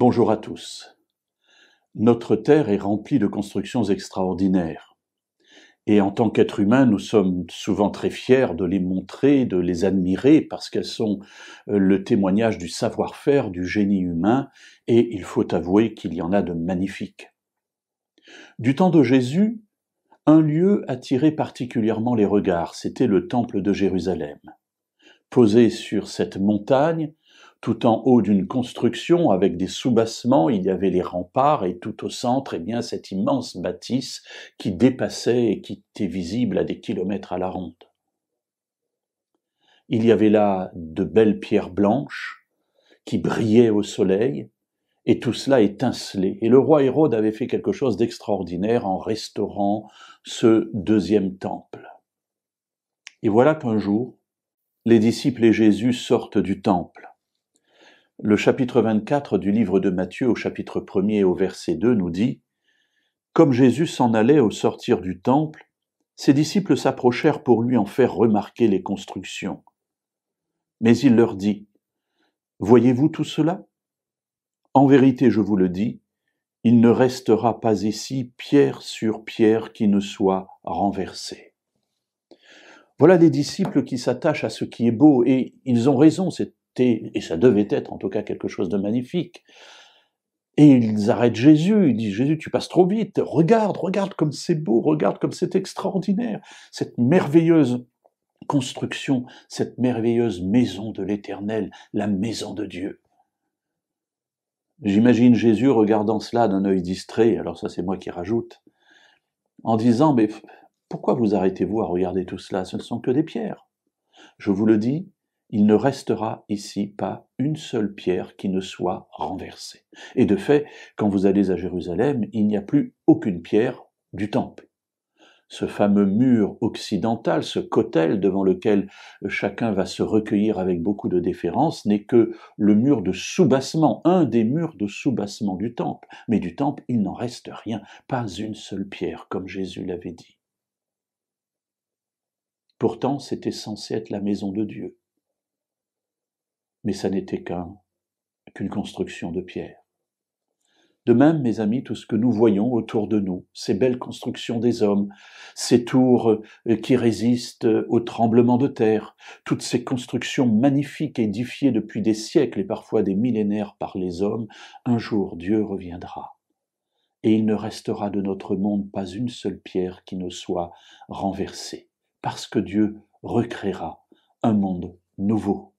Bonjour à tous. Notre Terre est remplie de constructions extraordinaires. Et en tant qu'être humain, nous sommes souvent très fiers de les montrer, de les admirer, parce qu'elles sont le témoignage du savoir-faire, du génie humain, et il faut avouer qu'il y en a de magnifiques. Du temps de Jésus, un lieu attirait particulièrement les regards, c'était le temple de Jérusalem. Posé sur cette montagne, tout en haut d'une construction avec des soubassements, il y avait les remparts et tout au centre, cette immense bâtisse qui dépassait et qui était visible à des kilomètres à la ronde. Il y avait là de belles pierres blanches qui brillaient au soleil et tout cela étincelait. Et le roi Hérode avait fait quelque chose d'extraordinaire en restaurant ce deuxième temple. Et voilà qu'un jour, les disciples et Jésus sortent du temple. Le chapitre 24 du livre de Matthieu au chapitre 1er au verset 2 nous dit « Comme Jésus s'en allait au sortir du temple, ses disciples s'approchèrent pour lui en faire remarquer les constructions. Mais il leur dit « Voyez-vous tout cela ? En vérité, je vous le dis, il ne restera pas ici pierre sur pierre qui ne soit renversée. » Voilà des disciples qui s'attachent à ce qui est beau, et ils ont raison, et ça devait être en tout cas quelque chose de magnifique. Et ils arrêtent Jésus, ils disent « Jésus, tu passes trop vite, regarde comme c'est beau, regarde comme c'est extraordinaire, cette merveilleuse construction, cette merveilleuse maison de l'Éternel, la maison de Dieu. » J'imagine Jésus regardant cela d'un œil distrait, alors ça c'est moi qui rajoute, en disant « Mais pourquoi vous arrêtez-vous à regarder tout cela? Ce ne sont que des pierres. Je vous le dis, il ne restera ici pas une seule pierre qui ne soit renversée. » Et de fait, quand vous allez à Jérusalem, il n'y a plus aucune pierre du temple. Ce fameux mur occidental, ce cotel devant lequel chacun va se recueillir avec beaucoup de déférence, n'est que le mur de soubassement, un des murs de soubassement du temple. Mais du temple, il n'en reste rien, pas une seule pierre, comme Jésus l'avait dit. Pourtant, c'était censé être la maison de Dieu. Mais ça n'était qu'une construction de pierre. De même, mes amis, tout ce que nous voyons autour de nous, ces belles constructions des hommes, ces tours qui résistent aux tremblements de terre, toutes ces constructions magnifiques édifiées depuis des siècles et parfois des millénaires par les hommes, un jour Dieu reviendra. Et il ne restera de notre monde pas une seule pierre qui ne soit renversée, parce que Dieu recréera un monde nouveau.